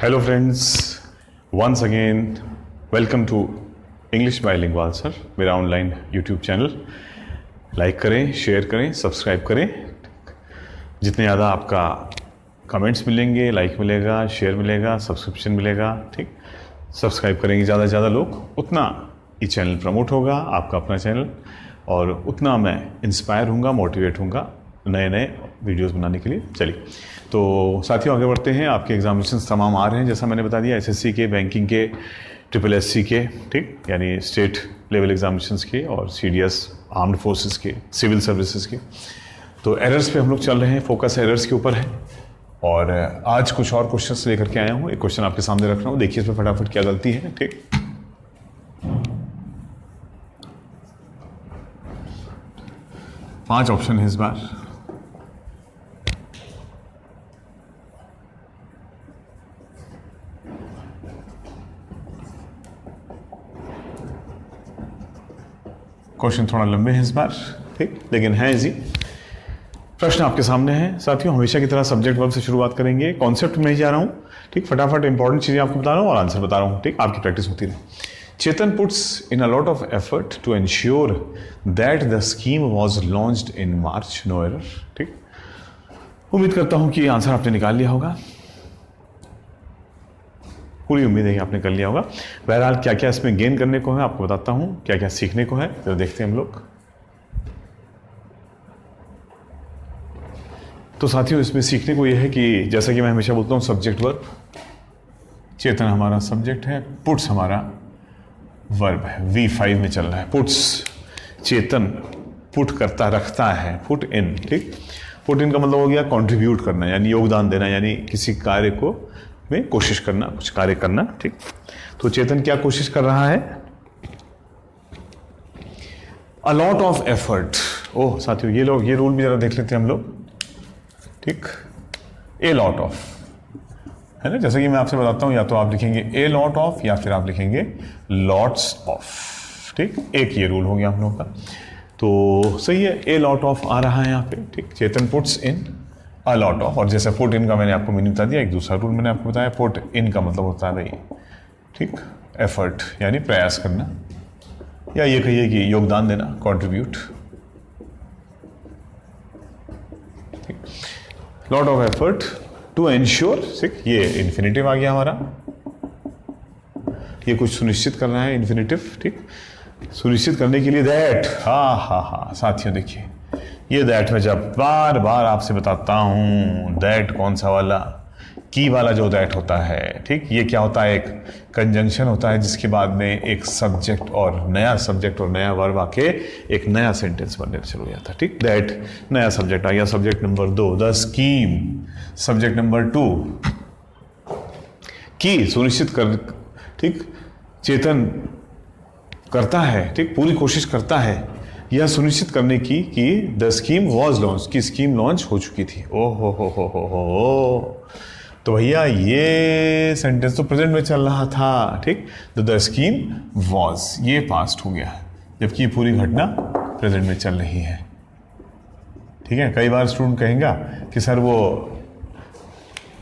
Hello friends, once again welcome to English bilingual sir, मेरा online YouTube channel. Like करें, share करें, subscribe करें। जितने ज़्यादा आपका कमेंट्स मिलेंगे, लाइक मिलेगा, शेयर मिलेगा, सब्सक्रिप्शन मिलेगा, ठीक, सब्सक्राइब करेंगे ज़्यादा से ज़्यादा लोग, उतना ये चैनल प्रमोट होगा, आपका अपना चैनल, और उतना मैं इंस्पायर होऊंगा, मोटिवेट होऊंगा नए नए वीडियोस बनाने के लिए। चलिए, तो साथियों आगे बढ़ते हैं। आपके एग्जामिनेशंस तमाम आ रहे हैं, जैसा मैंने बता दिया, एसएससी के, बैंकिंग के, ट्रिपल एससी के, ठीक, यानी स्टेट लेवल एग्जामिनेशंस के, और सीडीएस, आर्म्ड फोर्सेस के, सिविल सर्विसेज के। तो एरर्स पे हम लोग चल रहे हैं, फोकस एरर्स के ऊपर है। और आज कुछ और क्वेश्चंस लेकर के आया हूँ। एक क्वेश्चन आपके सामने रख रहा हूँ, देखिए इसमें फटाफट क्या गलती है। ठीक, 5 ऑप्शन है इस बार। क्वेश्चन थोड़ा लंबे हैं इस बार, ठीक, लेकिन है इजी। प्रश्न आपके सामने है। साथियों हमेशा की तरह सब्जेक्ट वर्ब से शुरुआत करेंगे, कॉन्सेप्ट में ही जा रहा हूं, ठीक, फटाफट इंपॉर्टेंट चीजें आपको बता रहा हूं और आंसर बता रहा हूं, ठीक, आपकी प्रैक्टिस होती रहे। Chetan puts in a lot of effort to ensure that the scheme was launched in March, no error. ठीक, उम्मीद करता हूं कि आंसर आपने निकाल लिया होगा, पूरी उम्मीद है कि आपने कर लिया होगा। बहरहाल क्या क्या इसमें गेन करने को है आपको बताता हूं, क्या क्या सीखने को है, तो देखते हैं हम लोग। तो साथियों इसमें सीखने को यह है कि जैसा कि मैं हमेशा बोलता हूं, सब्जेक्ट वर्ब, चेतन हमारा सब्जेक्ट है, पुट्स हमारा वर्ब है, V5 में चल रहा है। पुट्स, चेतन पुट करता, रखता है, पुट इन, ठीक, पुट इन का मतलब हो गया कंट्रीब्यूट करना, यानी योगदान देना, यानी किसी कार्य को में कोशिश करना, कुछ कार्य करना, ठीक। तो चेतन क्या कोशिश कर रहा है? A lot of effort. ओह साथियों, ये रूल भी जरा देख लेते हैं हम लोग, ठीक। ए लॉट ऑफ है ना, जैसे कि मैं आपसे बताता हूं, या तो आप लिखेंगे ए लॉट ऑफ या फिर आप लिखेंगे लॉट्स ऑफ, ठीक। एक ये रूल हो गया हम लोग का, तो सही है, ए लॉट ऑफ आ रहा है यहाँ पे, ठीक। Chetan puts in a lot of, और जैसे पुट इन का मैंने आपको मीनिंग बता दिया, एक दूसरा रूल मैंने आपको बताया, पुट इन का मतलब होता है भाई, ठीक, एफर्ट यानी प्रयास करना, या ये कहिए कि योगदान देना, कंट्रीब्यूट, ठीक। Lot of effort to ensure, ठीक, ये इन्फिनेटिव आ गया हमारा, ये कुछ सुनिश्चित करना है, इन्फिनेटिव, ठीक, सुनिश्चित करने के लिए दैट, हा साथियों देखिए, ये दैट में जब बार बार आपसे बताता हूं, दैट कौन सा वाला, की वाला जो दैट होता है, ठीक, ये क्या होता है, एक कंजंक्शन होता है जिसके बाद में एक सब्जेक्ट और नया वर्ब आके एक नया सेंटेंस बनने शुरू हो जाता है, ठीक। दैट नया सब्जेक्ट आ गया, subject number 2, the scheme, subject number 2, की सुनिश्चित कर, ठीक, चेतन करता है, ठीक, पूरी कोशिश करता है यह सुनिश्चित करने की कि द स्कीम वॉज लॉन्च, की स्कीम लॉन्च हो चुकी थी। ओ हो, तो भैया ये सेंटेंस तो प्रेजेंट में चल रहा था, ठीक, द स्कीम वॉज, ये पास्ट हो गया, जबकि ये पूरी घटना प्रेजेंट में चल रही है, ठीक है। कई बार स्टूडेंट कहेगा कि सर वो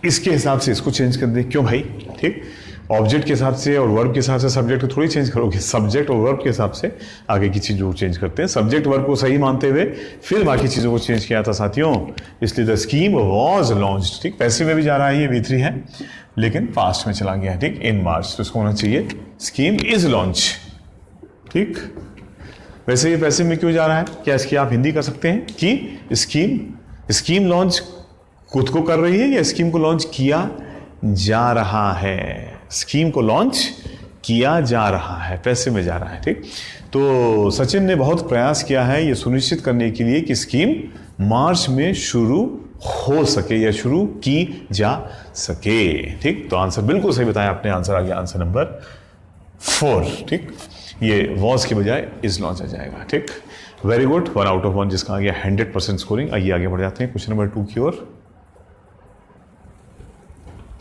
इसके हिसाब से इसको चेंज कर दे, क्यों भाई, ठीक, ऑब्जेक्ट के हिसाब से और वर्ब के हिसाब से सब्जेक्ट को थोड़ी चेंज करोगे, सब्जेक्ट और वर्ब के हिसाब से आगे की चीज़ों को चेंज करते हैं, सब्जेक्ट वर्ब को सही मानते हुए फिर बाकी चीज़ों को चेंज किया था साथियों, इसलिए द स्कीम वॉज लॉन्च्ड, ठीक, पैसिव में भी जा रहा है, ये V3 है, लेकिन पास्ट में चला गया, ठीक, इन मार्च, तो इसको होना चाहिए स्कीम इज लॉन्च, ठीक। वैसे ये पैसिव में क्यों जा रहा है, क्या इसकी आप हिंदी कर सकते हैं कि स्कीम लॉन्च खुद को कर रही है या स्कीम को लॉन्च किया जा रहा है, स्कीम को लॉन्च किया जा रहा है, पैसे में जा रहा है, ठीक। तो सचिन ने बहुत प्रयास किया है ये सुनिश्चित करने के लिए कि स्कीम मार्च में शुरू हो सके या शुरू की जा सके, ठीक। तो आंसर बिल्कुल सही बताया आपने, आंसर आ गया आंसर नंबर 4, ठीक, ये वॉज के बजाय इज लॉन्च आ जाएगा, ठीक। वेरी गुड, 1 आउट ऑफ 1 जिसका आ गया 100% स्कोरिंग। आइए आगे बढ़ जाते हैं क्वेश्चन नंबर 2 की ओर।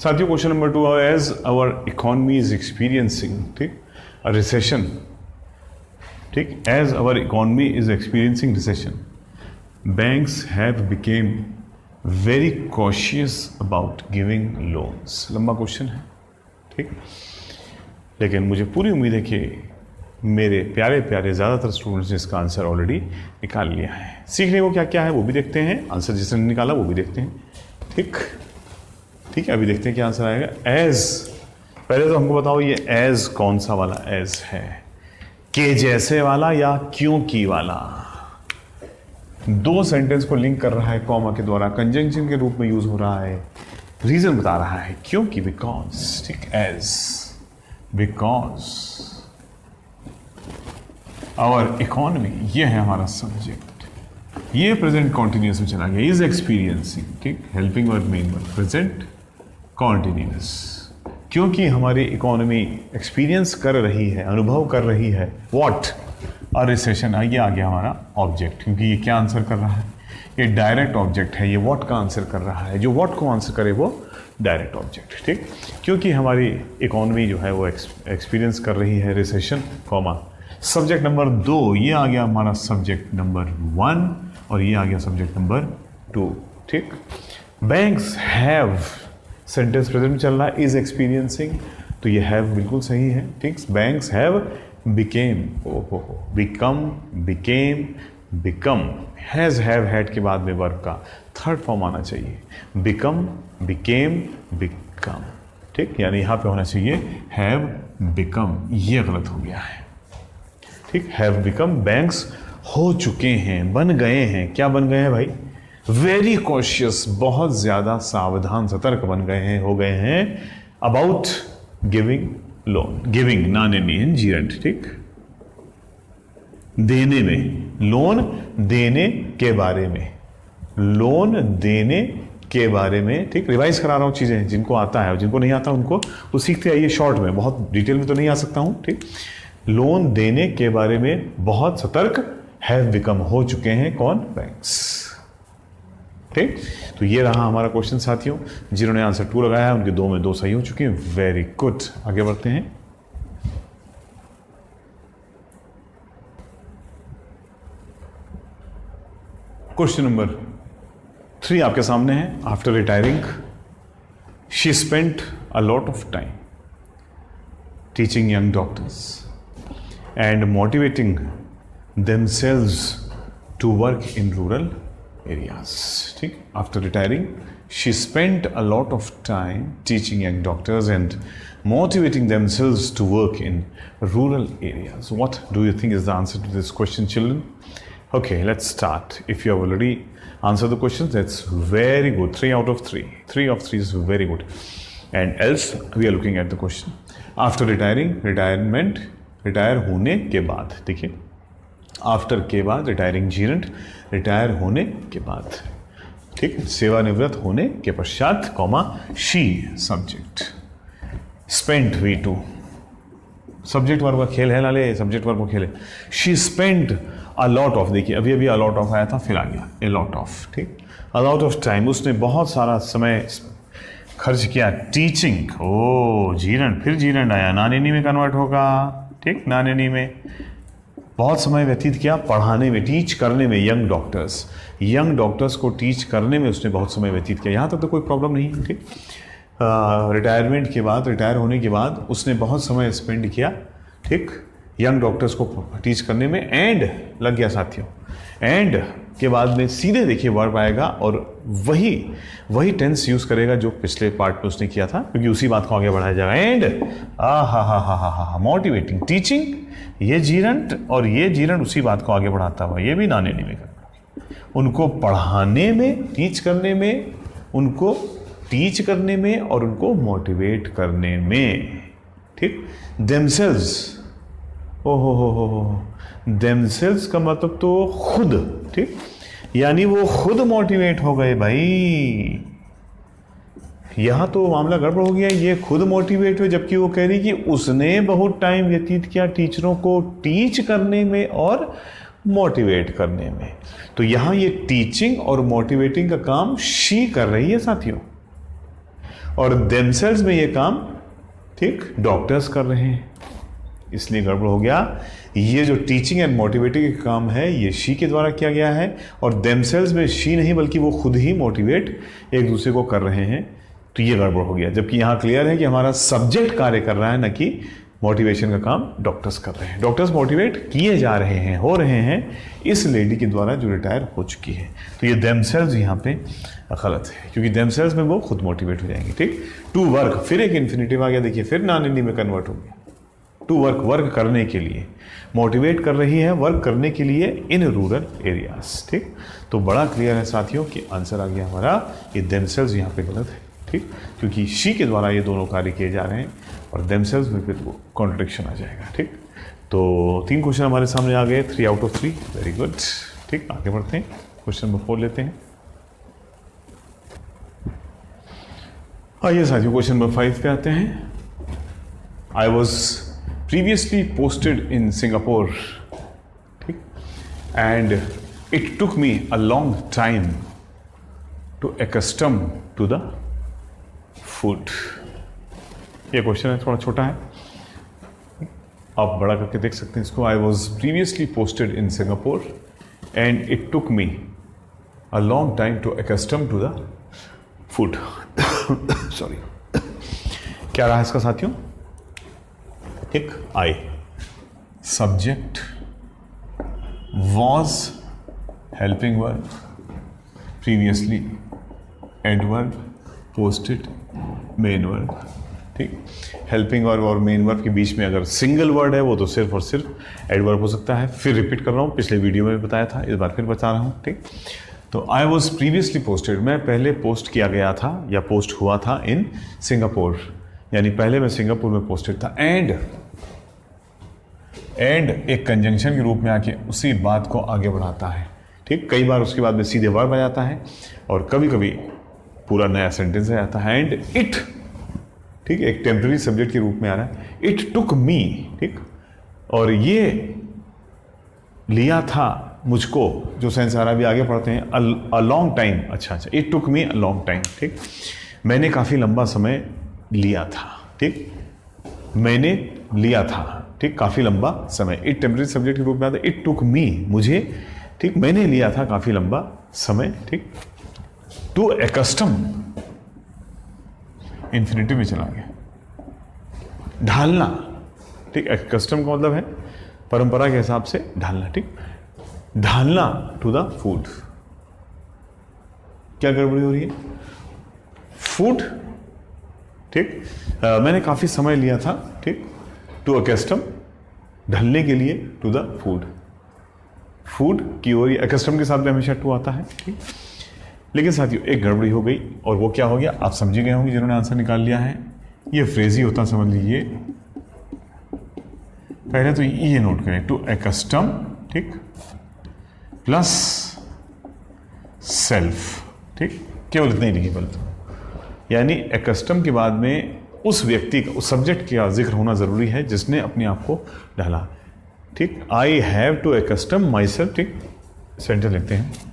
साथियों question number 2, as our economy is experiencing, ठीक, अ रिसेशन, ठीक, as our economy is experiencing recession, banks have become very cautious about giving loans. लंबा क्वेश्चन है, ठीक, लेकिन मुझे पूरी उम्मीद है कि मेरे प्यारे प्यारे ज़्यादातर स्टूडेंट्स ने इसका आंसर ऑलरेडी निकाल लिया है। सीखने को क्या क्या है वो भी देखते हैं, आंसर जिसने निकाला वो भी देखते हैं। ठीक ठीक है, अभी देखते हैं क्या आंसर आएगा। एज, पहले तो हमको बताओ ये एज कौन सा वाला एज है, के जैसे वाला या क्योंकि वाला। दो सेंटेंस को लिंक कर रहा है कॉमा के द्वारा, कंजंक्शन के रूप में यूज हो रहा है, रीजन बता रहा है क्योंकि, बिकॉज। ठीक, एज, बिकॉज आवर इकोनॉमी, ये है हमारा सब्जेक्ट, ये प्रेजेंट कॉन्टिन्यूस में चला गया, इज एक्सपीरियंसिंग। ठीक, helping verb main verb, present continuous, क्योंकि हमारी इकोनॉमी एक्सपीरियंस कर रही है, अनुभव कर रही है व्हाट, अ रिसेशन। ये आ गया हमारा ऑब्जेक्ट, क्योंकि ये क्या आंसर कर रहा है, ये डायरेक्ट ऑब्जेक्ट है, ये व्हाट का आंसर कर रहा है, जो व्हाट को आंसर करे वो डायरेक्ट ऑब्जेक्ट। ठीक, क्योंकि हमारी इकोनॉमी जो है वो एक्सपीरियंस कर रही है रिसेशन, कॉमा सब्जेक्ट नंबर 2, ये आ गया हमारा सब्जेक्ट नंबर 1 और ये आ गया सब्जेक्ट नंबर 2। ठीक, बैंक्स हैव, सेंटेंस प्रेजेंट में चल रहा है, इज एक्सपीरियंसिंग, तो ये हैव बिल्कुल सही है। ठीक, banks have became, become, became, become, has, have, had के बाद में वर्ब का थर्ड फॉर्म आना चाहिए, बिकम, बिकेम, बिकम। ठीक, यानी यहाँ पे होना चाहिए हैव बिकम, ये गलत हो गया है। ठीक, हैव बिकम, बैंक्स हो चुके हैं, बन गए हैं, क्या बन गए हैं भाई, वेरी कॉशियस, बहुत ज़्यादा सावधान सतर्क बन गए हैं, हो गए हैं, अबाउट गिविंग लोन, गिविंग नाने जीरेंट। ठीक, देने में, लोन देने के बारे में, लोन देने के बारे में। ठीक, रिवाइज करा रहा हूँ चीज़ें, जिनको आता है और जिनको नहीं आता उनको तो सीखते आइए शॉर्ट में, बहुत डिटेल में तो नहीं आ सकता हूँ। ठीक, लोन देने के बारे में बहुत सतर्क, हैव बिकम, हो चुके हैं, कौन, बैंक्स। ठीक, तो ये रहा हमारा क्वेश्चन साथियों। जिन्होंने आंसर 2 लगाया है उनके 2 में 2 सही हो चुके हैं, वेरी गुड। आगे बढ़ते हैं। क्वेश्चन नंबर 3 आपके सामने है। After retiring she spent a lot of time teaching young doctors and motivating themselves to work in rural areas. ठीक, after retiring she spent a lot of time teaching young doctors and motivating themselves to work in rural areas. What do you think is the answer to this question, children? Okay, let's start. If you have already answered the questions, that's very good. 3 out of 3. 3 of 3 is very good. And else we are looking at the question. After retiring, retirement, retire होने के बाद, देखिए after के बाद, retiring जीरेंट, retire होने के बाद। ठीक, सेवानिवृत्त होने के पश्चात, comma she, subject, spent V2, subject verb का खेल है लाले, सब्जेक्ट वर्ब का खेल है। She spent a lot of, देखिए अभी अभी अ लॉट ऑफ आया था, फिर आ गया ए लॉट ऑफ। ठीक, अ लॉट ऑफ टाइम, उसने बहुत सारा समय खर्च किया, टीचिंग, ओ जीरेंट, फिर जीरेंट आया, नानेनी में कन्वर्ट होगा। ठीक, नानेनी में बहुत समय व्यतीत किया पढ़ाने में, टीच करने में, यंग डॉक्टर्स को टीच करने में उसने बहुत समय व्यतीत किया। यहाँ तक तो कोई प्रॉब्लम नहीं है। ठीक, रिटायरमेंट के बाद, रिटायर होने के बाद उसने बहुत समय स्पेंड किया, ठीक, यंग डॉक्टर्स को टीच करने में। एंड लग गया साथियों, एंड के बाद में सीधे देखिए वर्ब आएगा और वही टेंस यूज करेगा जो पिछले पार्ट में उसने किया था, क्योंकि उसी बात को आगे बढ़ाया जाएगा। एंड हा मोटिवेटिंग, टीचिंग, ये जीरेंट और ये जीरेंट उसी बात को आगे बढ़ाता हुआ, ये भी नाने नहीं में, उनको पढ़ाने में, टीच करने में, उनको टीच करने में और उनको मोटिवेट करने में। ठीक, देमसेल्व्स, हो देमसेल्व्स का मतलब तो खुद। ठीक, यानी वो खुद मोटिवेट हो गए भाई। यहां तो मामला गड़बड़ हो गया, ये खुद मोटिवेट हुए, जबकि वो कह रही कि उसने बहुत टाइम व्यतीत किया टीचरों को टीच करने में और मोटिवेट करने में। तो यहां ये टीचिंग और मोटिवेटिंग का काम शी कर रही है साथियों, और देमसेल्व्स में ये काम, ठीक, डॉक्टर्स कर रहे हैं। इसलिए गड़बड़ हो गया। ये जो टीचिंग एंड मोटिवेटिंग का काम है ये शी के द्वारा किया गया है, और देमसेल्स में शी नहीं बल्कि वो खुद ही मोटिवेट एक दूसरे को कर रहे हैं, तो ये गड़बड़ हो गया। जबकि यहाँ क्लियर है कि हमारा सब्जेक्ट कार्य कर रहा है, न कि मोटिवेशन का काम डॉक्टर्स कर रहे हैं। डॉक्टर्स मोटिवेट किए जा रहे हैं, हो रहे हैं इस लेडी के द्वारा जो रिटायर हो चुकी है। तो ये देमसेल्स यहाँ पे गलत है, क्योंकि देमसेल्स में वो खुद मोटिवेट हो जाएंगे। ठीक, टू वर्क, फिर एक इन्फिनेटिव आ गया, देखिए फिर नॉन इंडी में कन्वर्ट हो गया। टू वर्क, वर्क करने के लिए, मोटिवेट कर रही है वर्क करने के लिए इन रूरल एरियाज। ठीक, तो बड़ा क्लियर है साथियों कि आंसर आ गया हमारा, ये देमसेल्स यहाँ पे गलत है। ठीक, क्योंकि शी के द्वारा ये दोनों कार्य किए जा रहे हैं और देमसेल्स में फिर वो कॉन्ट्रडिक्शन आ जाएगा। ठीक, तो 3 क्वेश्चन हमारे सामने आ गए, 3 आउट ऑफ 3, वेरी गुड। ठीक, आगे बढ़ते हैं, क्वेश्चन नंबर 4 लेते हैं। आइए साथियों क्वेश्चन नंबर 5 पे आते हैं। I was previously posted in Singapore, ठीक, and it took me a long time to accustom to the food. ये क्वेश्चन है, थोड़ा छोटा है, आप बड़ा करके देख सकते हैं इसको। I was previously posted in Singapore and it took me a long time to accustom to the food. Sorry, क्या रहा इसका साथियों? एक I, subject was helping verb, previously adverb, posted main verb. ठीक, हेल्पिंग वर्ब और main verb के बीच में अगर सिंगल वर्ड है वो तो सिर्फ और सिर्फ एडवर्ब हो सकता है। फिर रिपीट कर रहा हूँ, पिछले वीडियो में भी बताया था, इस बार फिर बता रहा हूँ। ठीक, तो आई वॉज प्रीवियसली पोस्टेड, मैं पहले पोस्ट किया गया था या पोस्ट हुआ था इन सिंगापुर, यानी पहले मैं सिंगापुर में पोस्टेड था। एंड एक कंजंक्शन के रूप में आके उसी बात को आगे बढ़ाता है। ठीक, कई बार उसके बाद में सीधे वर्ब आ जाता है और कभी कभी पूरा नया सेंटेंस आ जाता है। एंड इट, ठीक, एक टेम्पररी सब्जेक्ट के रूप में आ रहा है। इट टुक मी, ठीक, और ये लिया था मुझको, जो सेंस आ रहा है, अभी आगे पढ़ते हैं। अ लॉन्ग टाइम, अच्छा, it took me a long time. ठीक, मैंने काफ़ी लंबा समय लिया था। ठीक, मैंने लिया था, ठीक, काफ़ी लंबा समय। इट टेम्पररी सब्जेक्ट के रूप में आता है। इट टुक मी, मुझे, ठीक, मैंने लिया था काफ़ी लंबा समय। ठीक, टू एक्स्टम, इन्फिनिटिव में चला गया, ढालना। ठीक, एक्स्टम का मतलब है परंपरा के हिसाब से ढालना। ठीक, ढालना टू द फूड। क्या गड़बड़ी हो रही है? फूड, ठीक, मैंने काफ़ी समय लिया था। ठीक, टू अकस्टम, ढलने के लिए, टू द फूड, फूड की ओर, अकस्टम के साथ में हमेशा टू आता है। ठीक, लेकिन साथियों एक गड़बड़ी हो गई, और वो क्या हो गया आप समझ गए होंगे जिन्होंने आंसर निकाल लिया है। ये फ्रेज ही होता, समझ लीजिए। पहले तो ये नोट करें, टू अकस्टम, ठीक, प्लस सेल्फ। ठीक, केवल इतना ही लिखिए बल, यानी अकस्टम के बाद में उस व्यक्ति का, उस सब्जेक्ट का जिक्र होना जरूरी है जिसने अपने आप को ढाला। ठीक, I have to accustom my self. ठीक, सेंटेंस लिखते हैं।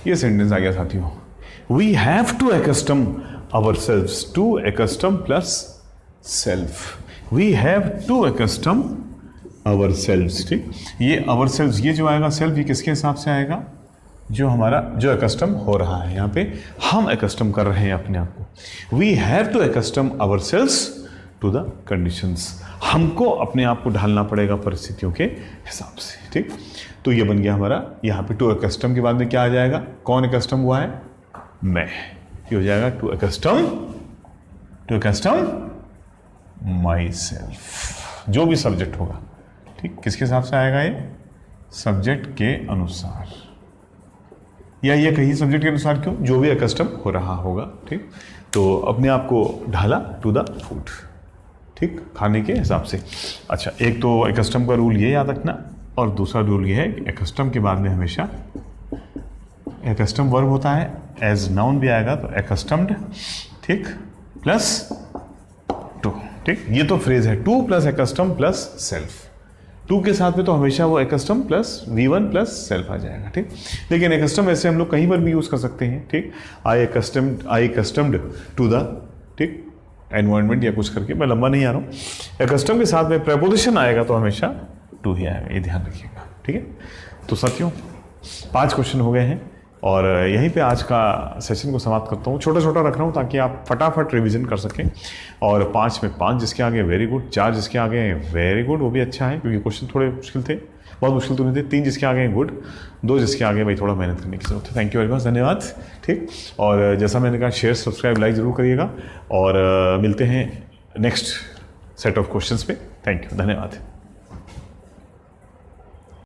ये सेंटेंस आ गया साथियों। We have to accustom our selves, to accustom plus self. We have to accustom our selves. ठीक, ये आवर सेल्व्स, ये जो आएगा सेल्फ, ये किसके हिसाब से आएगा? जो हमारा, जो अकस्टम हो रहा है, यहाँ पे हम अकस्टम कर रहे हैं अपने आप को। We have to accustom our selves to the conditions, हमको अपने आप को ढालना पड़ेगा परिस्थितियों के हिसाब से। ठीक, तो ये बन गया हमारा, यहाँ पे टू अकस्टम के बाद में क्या आ जाएगा? कौन अकस्टम हुआ है? मैं। ये हो जाएगा टू अकस्टम माई सेल्फ, जो भी सब्जेक्ट होगा। ठीक, किसके हिसाब से आएगा? ये सब्जेक्ट के अनुसार, या ये कहीं सब्जेक्ट के अनुसार क्यों, जो भी अकस्टम हो रहा होगा। ठीक, तो अपने आप को ढाला टू द फूड, ठीक, खाने के हिसाब से। अच्छा, एक तो अकस्टम का रूल ये याद रखना, और दूसरा रूल ये है कि अकस्टम के बाद में हमेशा एकस्टम वर्ब होता है, एज नाउन भी आएगा तो एकस्टम्ड, ठीक, प्लस टू, ठीक। ये तो फ्रेज है, to plus accustom plus self. To के साथ में तो हमेशा वो accustom plus V1 plus self आ जाएगा, ठीक। लेकिन एकस्टम ऐसे हम लोग कहीं पर भी यूज़ कर सकते हैं, ठीक। आई एकस्टम्ड टू द, ठीक, एनवायरनमेंट या कुछ करके, मैं लंबा नहीं आ रहा हूँ। एकस्टम के साथ में प्रेपोजिशन आएगा तो हमेशा टू ही आएगा, ये ध्यान रखिएगा, ठीक है। तो साथियों 5 क्वेश्चन हो गए हैं और यहीं पे आज का सेशन को समाप्त करता हूँ। छोटा छोटा रख रहा हूँ ताकि आप फटाफट रिवीजन कर सकें। और 5 में 5 जिसके आगे वेरी गुड, 4 जिसके आगे वेरी गुड, वो भी अच्छा है क्योंकि क्वेश्चन थोड़े मुश्किल थे, बहुत मुश्किल तो नहीं थे। 3 जिसके आगे गुड, 2 जिसके आगे भाई थोड़ा मेहनत करने की जरूरत है। थैंक यू वेरी मच, धन्यवाद, ठीक। और जैसा मैंने कहा शेयर सब्सक्राइब लाइक ज़रूर करिएगा और मिलते हैं नेक्स्ट सेट ऑफ क्वेश्चंस पे। थैंक यू, धन्यवाद।